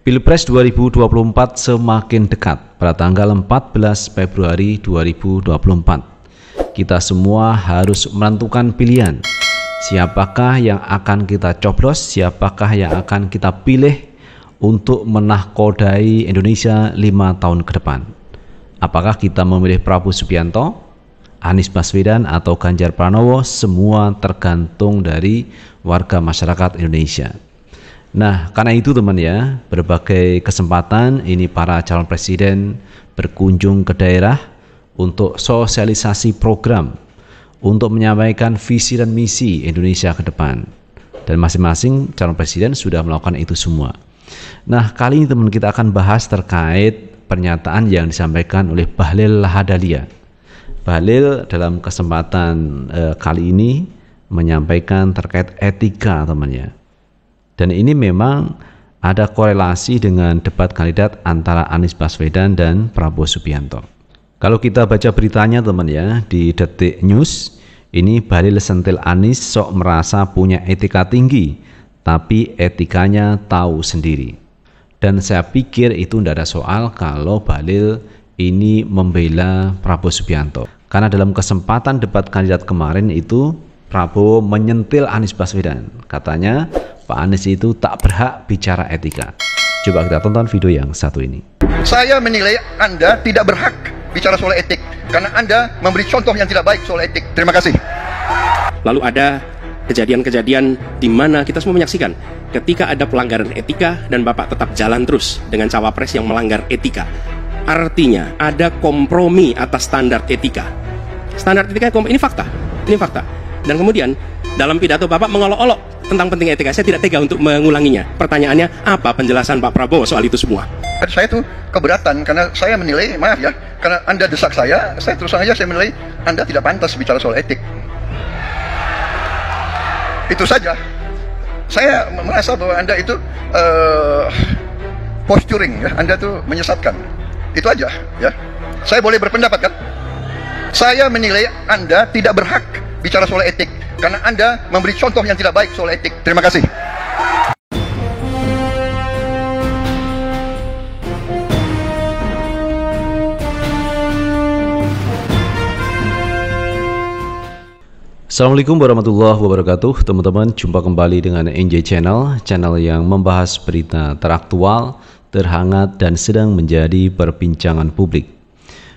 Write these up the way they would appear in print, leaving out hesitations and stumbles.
Pilpres 2024 semakin dekat pada tanggal 14 Februari 2024. Kita semua harus menentukan pilihan. Siapakah yang akan kita coblos, siapakah yang akan kita pilih untuk menahkodai Indonesia 5 tahun ke depan. Apakah kita memilih Prabowo Subianto, Anies Baswedan atau Ganjar Pranowo? Semua tergantung dari warga masyarakat Indonesia. Nah, karena itu teman ya, berbagai kesempatan ini para calon presiden berkunjung ke daerah untuk sosialisasi program, untuk menyampaikan visi dan misi Indonesia ke depan. Dan masing-masing calon presiden sudah melakukan itu semua. Nah, kali ini teman kita akan bahas terkait pernyataan yang disampaikan oleh Bahlil Lahadalia. Bahlil dalam kesempatan kali ini menyampaikan terkait etika temannya. Dan ini memang ada korelasi dengan debat kandidat antara Anies Baswedan dan Prabowo Subianto. Kalau kita baca beritanya teman ya di Detik News, ini Bahlil sentil Anies sok merasa punya etika tinggi, tapi etikanya tahu sendiri. Dan saya pikir itu tidak ada soal kalau Bahlil ini membela Prabowo Subianto. Karena dalam kesempatan debat kandidat kemarin itu Prabowo menyentil Anies Baswedan. Katanya Pak Anies itu tak berhak bicara etika. Coba kita tonton video yang satu ini. Saya menilai Anda tidak berhak bicara soal etik karena Anda memberi contoh yang tidak baik soal etik. Terima kasih. Lalu ada kejadian-kejadian di mana kita semua menyaksikan ketika ada pelanggaran etika dan Bapak tetap jalan terus dengan cawapres yang melanggar etika. Artinya ada kompromi atas standar etika. Standar etika ini fakta. Ini fakta. Dan kemudian dalam pidato Bapak mengolok-olok tentang pentingnya etika. Saya tidak tega untuk mengulanginya. Pertanyaannya, apa penjelasan Pak Prabowo soal itu semua? Saya tuh keberatan karena saya menilai, maaf ya, karena Anda desak saya terus saja saya menilai Anda tidak pantas bicara soal etik. Itu saja. Saya merasa bahwa Anda itu posturing, ya. Anda tuh menyesatkan. Itu aja, ya. Saya boleh berpendapat kan? Saya menilai Anda tidak berhak bicara soal etik karena Anda memberi contoh yang tidak baik soal etik. Terima kasih. Assalamualaikum warahmatullahi wabarakatuh. Teman-teman, jumpa kembali dengan NJ Channel, channel yang membahas berita teraktual, terhangat dan sedang menjadi perbincangan publik.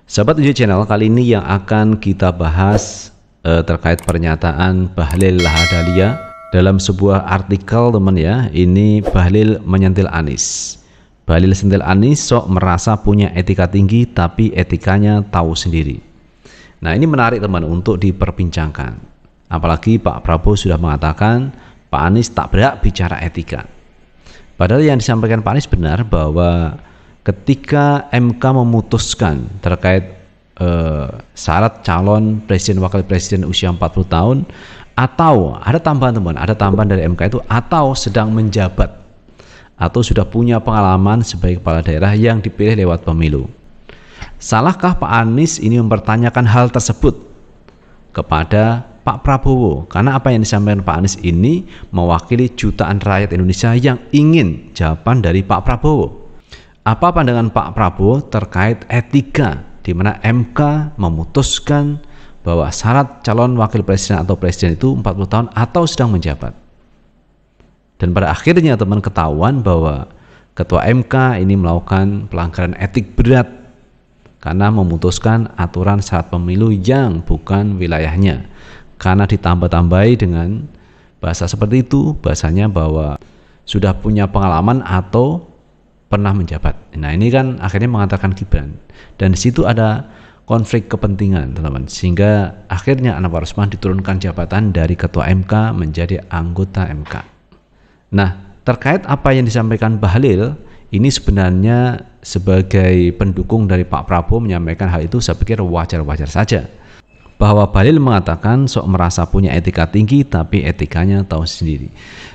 Sahabat NJ Channel, kali ini yang akan kita bahas terkait pernyataan Bahlil Lahadalia dalam sebuah artikel teman ya. Ini Bahlil menyentil Anies. Bahlil sentil Anies sok merasa punya etika tinggi tapi etikanya tahu sendiri. Nah, ini menarik teman untuk diperbincangkan. Apalagi Pak Prabowo sudah mengatakan Pak Anies tak berhak bicara etika. Padahal yang disampaikan Pak Anies benar bahwa ketika MK memutuskan terkait syarat calon presiden wakil presiden usia 40 tahun atau ada tambahan teman, ada tambahan dari MK itu atau sedang menjabat atau sudah punya pengalaman sebagai kepala daerah yang dipilih lewat pemilu. Salahkah Pak Anies ini mempertanyakan hal tersebut kepada Pak Prabowo? Karena apa yang disampaikan Pak Anies ini mewakili jutaan rakyat Indonesia yang ingin jawaban dari Pak Prabowo. Apa pandangan Pak Prabowo terkait etika di mana MK memutuskan bahwa syarat calon wakil presiden atau presiden itu 40 tahun atau sedang menjabat. Dan pada akhirnya teman ketahuan bahwa ketua MK ini melakukan pelanggaran etik berat karena memutuskan aturan syarat pemilu yang bukan wilayahnya. Karena ditambah-tambahi dengan bahasa seperti itu, bahasanya bahwa sudah punya pengalaman atau pernah menjabat. Nah, ini kan akhirnya mengatakan Gibran. Dan di situ ada konflik kepentingan, teman-teman. Sehingga akhirnya Anwar Usman diturunkan jabatan dari ketua MK menjadi anggota MK. Nah, terkait apa yang disampaikan Bahlil, ini sebenarnya sebagai pendukung dari Pak Prabowo menyampaikan hal itu, saya pikir wajar-wajar saja. Bahwa Bahlil mengatakan sok merasa punya etika tinggi tapi etikanya tahu sendiri.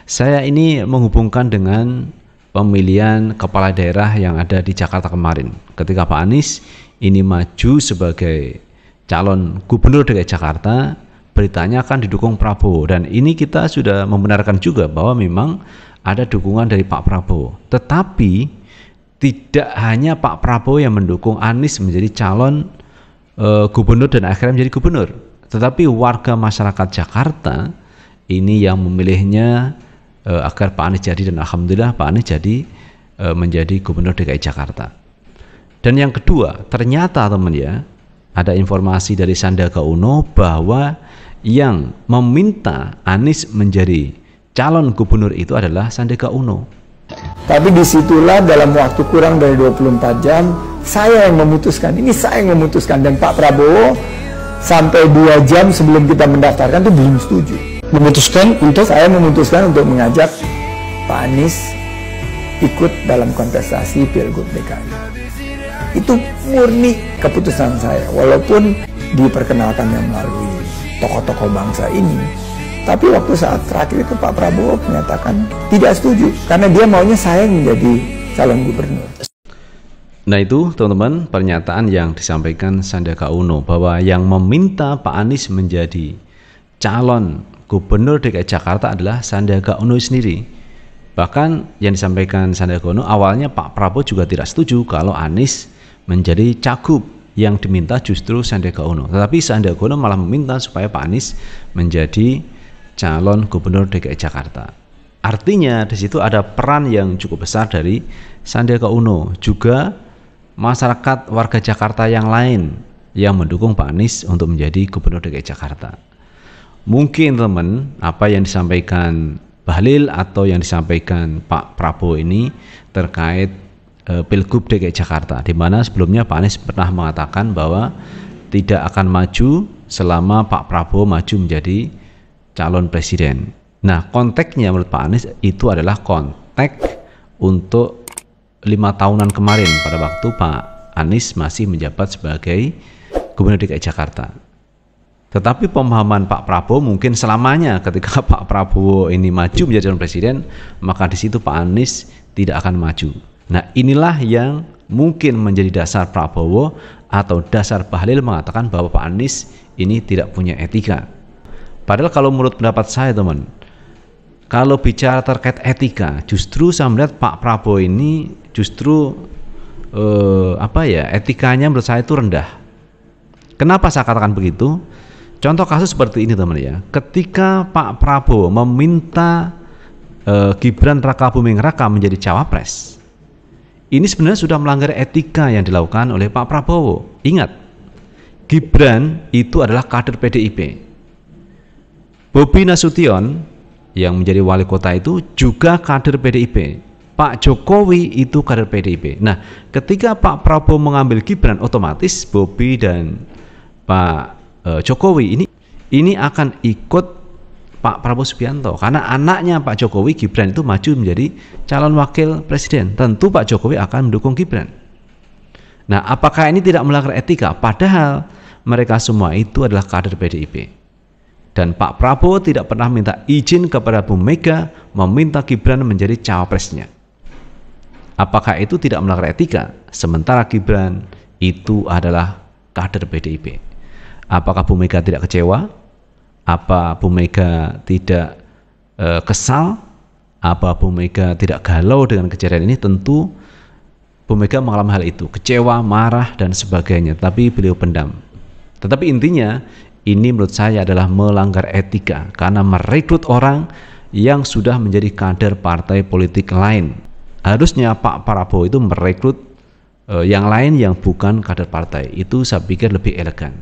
Saya ini menghubungkan dengan pemilihan kepala daerah yang ada di Jakarta kemarin. Ketika Pak Anies ini maju sebagai calon gubernur DKI Jakarta, beritanya akan didukung Prabowo. Dan ini kita sudah membenarkan juga bahwa memang ada dukungan dari Pak Prabowo. Tetapi tidak hanya Pak Prabowo yang mendukung Anies menjadi calon gubernur dan akhirnya menjadi gubernur, tetapi warga masyarakat Jakarta ini yang memilihnya agar Pak Anies jadi, dan alhamdulillah Pak Anies jadi menjadi gubernur DKI Jakarta. Dan yang kedua, ternyata teman ya, ada informasi dari Sandiaga Uno bahwa yang meminta Anies menjadi calon gubernur itu adalah Sandiaga Uno. Tapi disitulah dalam waktu kurang dari 24 jam, saya yang memutuskan, ini saya yang memutuskan, dan Pak Prabowo sampai 2 jam sebelum kita mendaftarkan itu belum setuju. Saya memutuskan untuk mengajak Pak Anies ikut dalam kontestasi Pilgub DKI. Itu murni keputusan saya, walaupun diperkenalkannya melalui tokoh-tokoh bangsa ini. Tapi waktu saat terakhir itu Pak Prabowo menyatakan tidak setuju, karena dia maunya saya menjadi calon gubernur. Nah itu teman-teman pernyataan yang disampaikan Sandiaga Uno, bahwa yang meminta Pak Anies menjadi calon gubernur DKI Jakarta adalah Sandiaga Uno sendiri. Bahkan yang disampaikan Sandiaga Uno, awalnya Pak Prabowo juga tidak setuju kalau Anies menjadi cagup, yang diminta justru Sandiaga Uno. Tetapi Sandiaga Uno malah meminta supaya Pak Anies menjadi calon gubernur DKI Jakarta. Artinya di situ ada peran yang cukup besar dari Sandiaga Uno, juga masyarakat warga Jakarta yang lain yang mendukung Pak Anies untuk menjadi gubernur DKI Jakarta. Mungkin teman, apa yang disampaikan Bahlil atau yang disampaikan Pak Prabowo ini terkait Pilgub DKI Jakarta, di mana sebelumnya Pak Anies pernah mengatakan bahwa tidak akan maju selama Pak Prabowo maju menjadi calon presiden. Nah, konteksnya menurut Pak Anies itu adalah konteks untuk 5 tahunan kemarin pada waktu Pak Anies masih menjabat sebagai gubernur DKI Jakarta. Tetapi pemahaman Pak Prabowo mungkin selamanya ketika Pak Prabowo ini maju menjadi calon presiden, maka di situ Pak Anies tidak akan maju. Nah, inilah yang mungkin menjadi dasar Prabowo atau dasar Bahlil mengatakan bahwa Pak Anies ini tidak punya etika. Padahal kalau menurut pendapat saya teman, kalau bicara terkait etika, justru saya melihat Pak Prabowo ini justru etikanya menurut saya itu rendah. Kenapa saya katakan begitu? Contoh kasus seperti ini teman ya, ketika Pak Prabowo meminta Gibran Rakabuming Raka menjadi cawapres, ini sebenarnya sudah melanggar etika yang dilakukan oleh Pak Prabowo. Ingat, Gibran itu adalah kader PDIP. Bobi Nasution yang menjadi wali kota itu juga kader PDIP. Pak Jokowi itu kader PDIP. Nah, ketika Pak Prabowo mengambil Gibran, otomatis Bobi dan Pak Jokowi ini akan ikut Pak Prabowo Subianto, karena anaknya Pak Jokowi, Gibran, itu maju menjadi calon wakil presiden. Tentu Pak Jokowi akan mendukung Gibran. Nah, apakah ini tidak melanggar etika? Padahal mereka semua itu adalah kader PDIP. Dan Pak Prabowo tidak pernah minta izin kepada Bu Mega meminta Gibran menjadi cawapresnya. Apakah itu tidak melanggar etika? Sementara Gibran itu adalah kader PDIP. Apakah Bu Mega tidak kecewa? Apa Bu Mega tidak kesal? Apa Bu Mega tidak galau dengan kejadian ini? Tentu Bu Mega mengalami hal itu, kecewa, marah, dan sebagainya. Tapi beliau pendam. Tetapi intinya, ini menurut saya adalah melanggar etika karena merekrut orang yang sudah menjadi kader partai politik lain. Harusnya Pak Prabowo itu merekrut yang lain yang bukan kader partai. Itu saya pikir lebih elegan.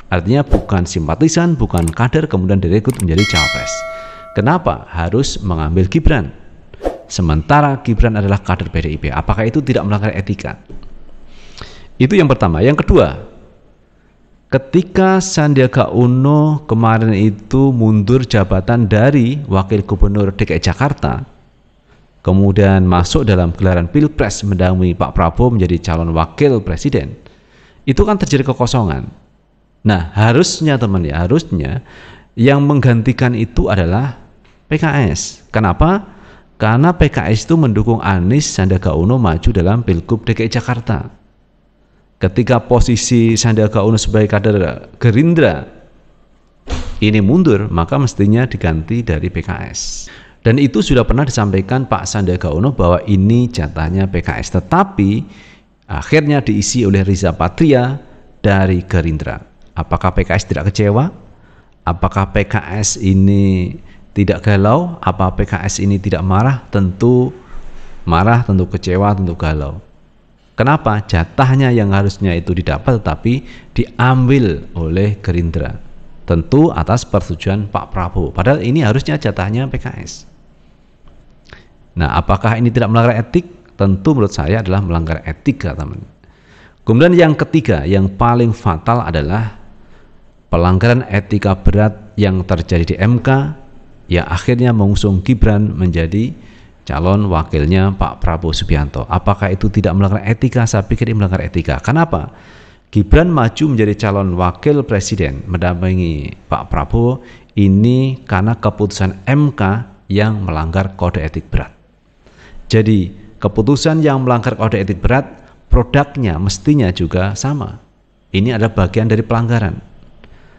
Artinya bukan simpatisan, bukan kader kemudian direkrut menjadi cawapres. Kenapa harus mengambil Gibran? Sementara Gibran adalah kader PDIP. Apakah itu tidak melanggar etika? Itu yang pertama. Yang kedua, ketika Sandiaga Uno kemarin itu mundur jabatan dari Wakil Gubernur DKI Jakarta, kemudian masuk dalam gelaran Pilpres mendampingi Pak Prabowo menjadi calon Wakil Presiden, itu kan terjadi kekosongan. Nah, harusnya teman ya, harusnya yang menggantikan itu adalah PKS. Kenapa? Karena PKS itu mendukung Anies Sandiaga Uno maju dalam Pilgub DKI Jakarta. Ketika posisi Sandiaga Uno sebagai kader Gerindra ini mundur, maka mestinya diganti dari PKS. Dan itu sudah pernah disampaikan Pak Sandiaga Uno bahwa ini jatahnya PKS, tetapi akhirnya diisi oleh Riza Patria dari Gerindra. Apakah PKS tidak kecewa? Apakah PKS ini tidak galau? Apa PKS ini tidak marah? Tentu marah, tentu kecewa, tentu galau. Kenapa? Jatahnya yang harusnya itu didapat tetapi diambil oleh Gerindra. Tentu atas persetujuan Pak Prabowo. Padahal ini harusnya jatahnya PKS. Nah, apakah ini tidak melanggar etik? Tentu menurut saya adalah melanggar etika, teman. Kemudian yang ketiga, yang paling fatal adalah pelanggaran etika berat yang terjadi di MK yang akhirnya mengusung Gibran menjadi calon wakilnya Pak Prabowo Subianto. Apakah itu tidak melanggar etika? Saya pikir ini melanggar etika. Kenapa? Gibran maju menjadi calon wakil presiden mendampingi Pak Prabowo ini karena keputusan MK yang melanggar kode etik berat. Jadi keputusan yang melanggar kode etik berat, produknya mestinya juga sama. Ini adalah bagian dari pelanggaran.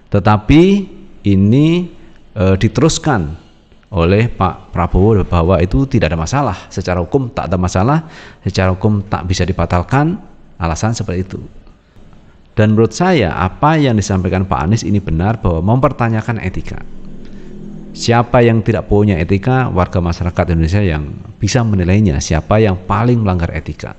Tetapi ini diteruskan oleh Pak Prabowo bahwa itu tidak ada masalah. Secara hukum tak ada masalah, secara hukum tak bisa dibatalkan, alasan seperti itu. Dan menurut saya apa yang disampaikan Pak Anies ini benar bahwa mempertanyakan etika. Siapa yang tidak punya etika, warga masyarakat Indonesia yang bisa menilainya, siapa yang paling melanggar etika.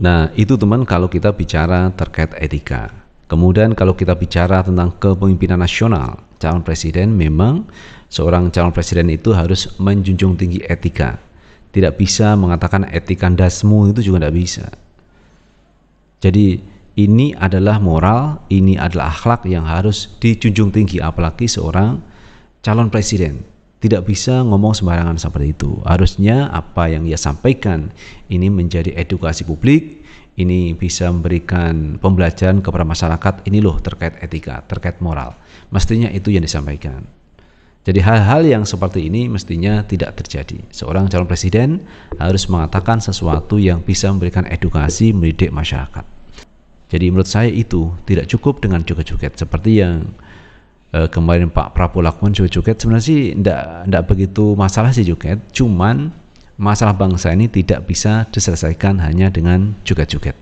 Nah, itu teman kalau kita bicara terkait etika. Kemudian kalau kita bicara tentang kepemimpinan nasional, calon presiden, memang seorang calon presiden itu harus menjunjung tinggi etika. Tidak bisa mengatakan etika dasmu, itu juga tidak bisa. Jadi ini adalah moral, ini adalah akhlak yang harus dijunjung tinggi, apalagi seorang calon presiden. Tidak bisa ngomong sembarangan seperti itu. Harusnya apa yang ia sampaikan ini menjadi edukasi publik, ini bisa memberikan pembelajaran kepada masyarakat, ini loh terkait etika, terkait moral. Mestinya itu yang disampaikan. Jadi hal-hal yang seperti ini mestinya tidak terjadi. Seorang calon presiden harus mengatakan sesuatu yang bisa memberikan edukasi, mendidik masyarakat. Jadi menurut saya itu tidak cukup dengan joget-joget seperti yang kemarin Pak Prabowo lakukan. Joget-joget sebenarnya sih tidak begitu masalah sih joget, cuman masalah bangsa ini tidak bisa diselesaikan hanya dengan joget-joget.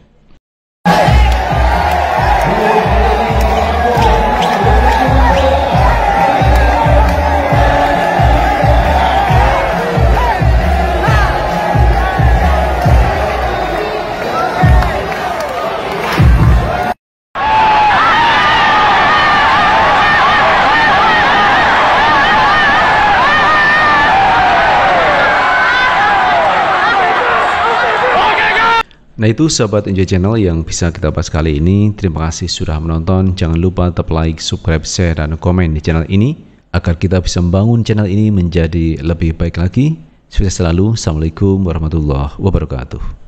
Nah itu sahabat Enjoy Channel yang bisa kita bahas kali ini. Terima kasih sudah menonton. Jangan lupa tetap like, subscribe, share, dan komen di channel ini agar kita bisa membangun channel ini menjadi lebih baik lagi. Sukses selalu. Assalamualaikum warahmatullahi wabarakatuh.